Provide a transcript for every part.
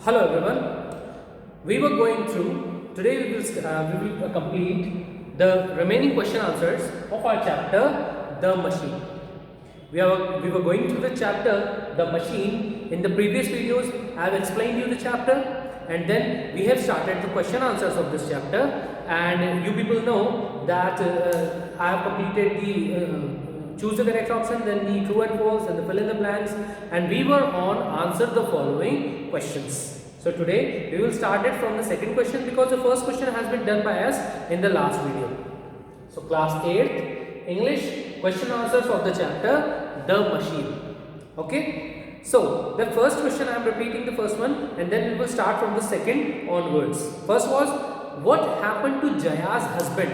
Hello everyone. We were going through today. We will complete the remaining question answers of our chapter, the machine. We were going through the chapter, the machine. In the previous videos, I have explained you the chapter, and then we have started the question answers of this chapter. And you people know that I have completed the choose the correct option, then the true and false, and the fill in the blanks, and we were on answer the following questions. So today we will start it from the second question because the first question has been done by us in the last video. So class 8th English question answers of the chapter the machine. Okay, so the first question I am repeating the first one, and then we will start from the second onwards. First was, what happened to Jaya's husband?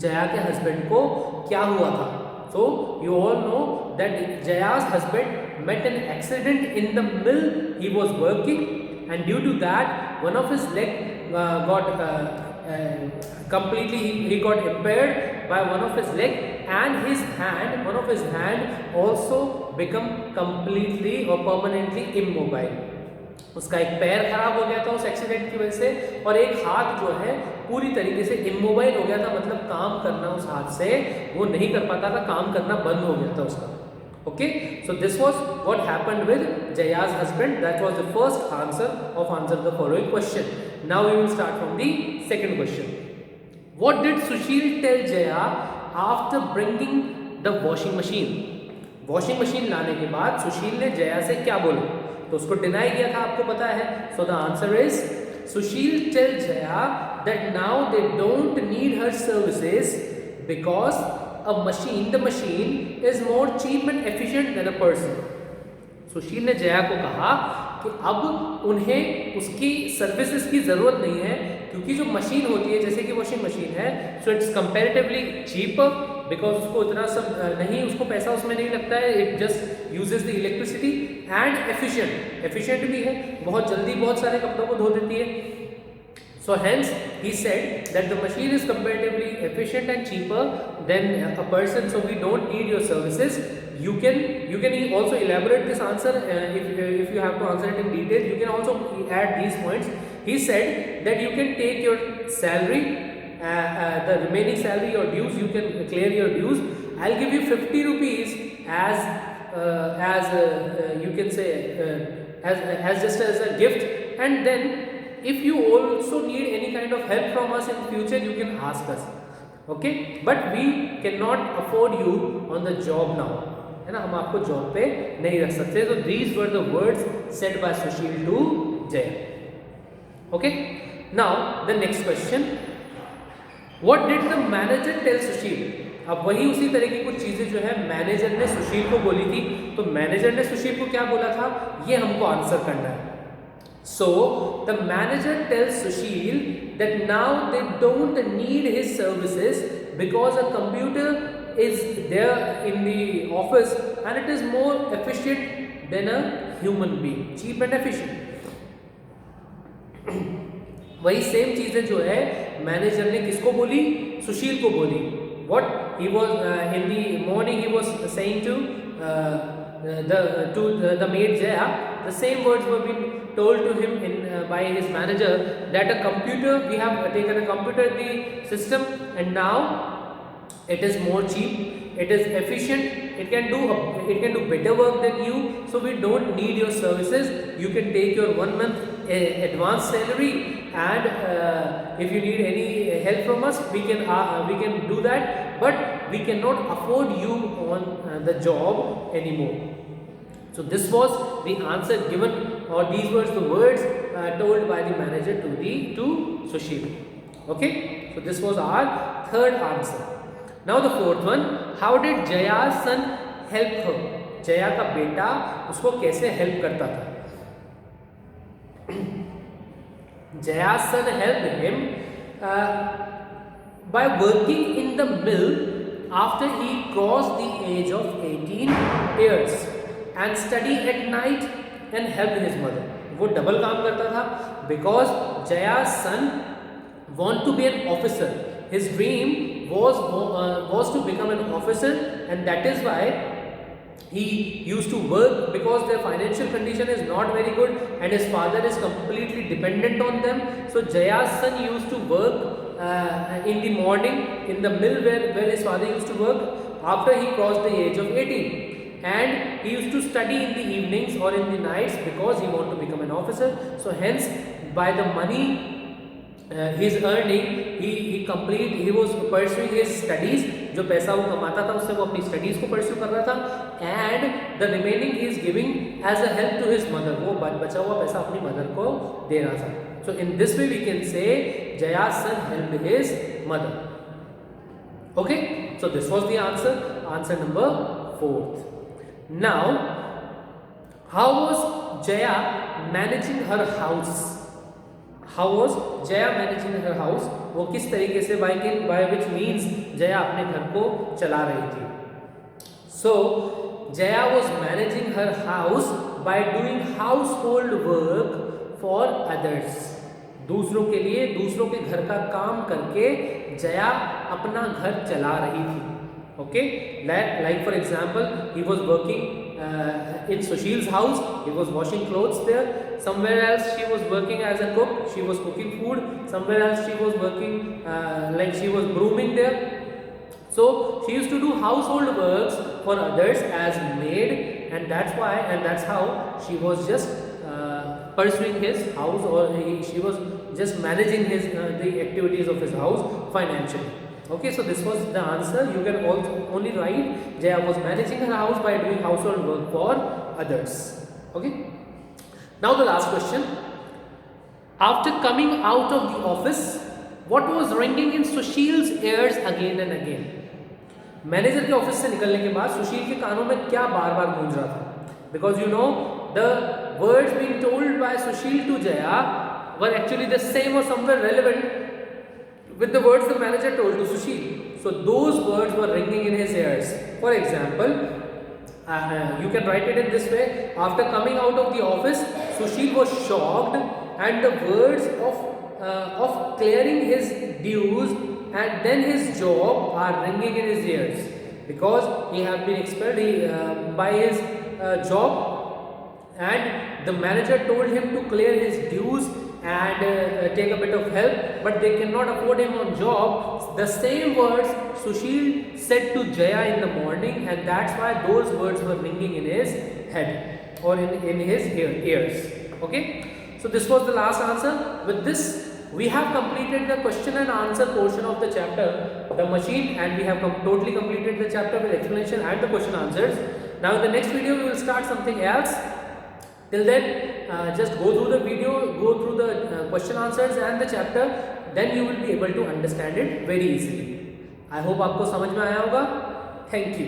Jaya के husband को क्या हुआ था? So you all know that Jaya's husband met an accident in the mill he was working, and due to that one of his leg got completely he got impaired by one of his leg, and his hand, one of his hand also become completely or permanently immobile. उसका एक पैर खराब हो गया था उस accident की वजह से, और एक हाथ जो है पूरी तरीके से इमोबाइल हो गया था, मतलब काम करना उस हाथ से वो नहीं कर पाता था, काम करना बंद हो गया था उसका. Okay, so this was what happened with Jaya's husband. That was the first answer of answer the following question. Now we will start from the second question. What did Sushil tell Jaya after bringing the washing machine? Washing machine लाने के बाद सुशील ने जया से क्या बोला? तो उसको deny किया था, आपको पता है. So the answer is, Sushil tell Jaya that now they don't need her services because the machine is more cheap and efficient than a person. Sushil ने जया को कहा कि अब उन्हें उसकी सर्विसेज की ज़रूरत नहीं है, क्योंकि जो मशीन होती है जैसे कि वॉशिंग मशीन है, so it's comparatively cheaper because उसको इतना सब नहीं, उसको पैसा उसमें नहीं लगता है. It just uses the electricity and efficient भी है, बहुत जल्दी बहुत सारे कपड़ों को धो देती है. So hence he said that the machine is comparatively efficient and cheaper than a person, so we don't need your services. You can also elaborate this answer if you have to answer it in detail. You can also add these points. He said that you can take your salary, the remaining salary, your dues, you can clear your dues. I'll give you 50 rupees as you can say as just as a gift, and then if you also need any kind of help from us in future, you can ask us. Okay, but we cannot afford you on the job now, है ना, हम आपको job पे नहीं रख सकते. तो these were the words said by Sushil to Jaya. Okay, now the next question, what did the manager tell Sushil? अब वही उसी तरह की कुछ चीजें जो है मैनेजर ने सुशील को बोली थी. तो मैनेजर ने सुशील को क्या बोला था, ये हमको आंसर करना है. So the manager tells Sushil that now they don't need his services because a computer is there in the office and it is more efficient than a human being, cheap and efficient. वही same चीजें जो है manager ने किसको बोली, सुशील को बोली. What he was in the morning he was saying to the maid Jaya, the same words were being told to him by his manager, that a computer, we have taken a computer in the system and now it is more cheap, it is efficient, it can do better work than you, so we don't need your services. You can take your 1 month advance salary, and if you need any help from us, we can do that, but we cannot afford you on the job anymore. So this was the answer given, or these were the words told by the manager to Sushil. Okay, so this was our third answer. Now the fourth one, how did Jaya's son help her? Jaya का बेटा उसको कैसे help करता था? Jaya's son helped him by working in the mill after he crossed the age of 18 years and study at night and help his mother. वो double काम करता था because Jaya's son want to be an officer. His dream was to become an officer, and that is why he used to work because their financial condition is not very good and his father is completely dependent on them. So Jaya's son used to work in the morning in the mill where his father used to work after he crossed the age of 18, and he used to study in the evenings or in the nights because he wanted to become an officer. So hence by the money he's earning, he was pursuing his studies. जो पैसा वो कमाता था उससे वो अपनी studies को pursue कर रहा था, and the remaining he is giving as a help to his mother. वो बचा हुआ पैसा अपनी मदर को दे रहा था. So in this way we can say जया's son helped his mother. Okay, so this was the answer number 4th. Now how was Jaya managing her house? How was Jaya managing her house? वो किस तरीके से by which means Jaya अपने घर को चला रही थी. So Jaya was managing her house by doing household work for others. दूसरों के लिए, दूसरों के घर का काम करके जया अपना घर चला रही थी. Okay, like for example, he was working in Sushil's house. He was washing clothes there. Somewhere else she was working as a cook. She was cooking food. Somewhere else she was working like she was brooming there. So she used to do household works for others as maid, and that's how she was just pursuing his house, or she was just managing the activities of his house financially. Okay, so this was the answer. You can also only write Jaya was managing her house by doing household work for others. Okay, now the last question. After coming out of the office, what was ringing in Sushil's ears again and again? Manager के office से निकलने के बाद सुशील के कानों में क्या बार बार गूंज रहा था? Because you know the words being told by Sushil to Jaya were actually the same or somewhere relevant with the words the manager told to Sushil. So those words were ringing in his ears. For example, you can write it in this way. After coming out of the office, Sushil was shocked, and the words of clearing his dues and then his job are ringing in his ears, because he had been expelled by his job, and the manager told him to clear his dues and take a bit of help, but they cannot afford him on job. The same words Sushil said to Jaya in the morning, and that's why those words were ringing in his head or in his ears. Okay, so this was the last answer. With this we have completed the question and answer portion of the chapter, the machine, and we have totally completed the chapter with explanation and the question answers. Now in the next video we will start something else. Till then, just go through the video, go through the question answers and the chapter, then you will be able to understand it very easily. I hope आपको समझ में आया होगा. Thank you.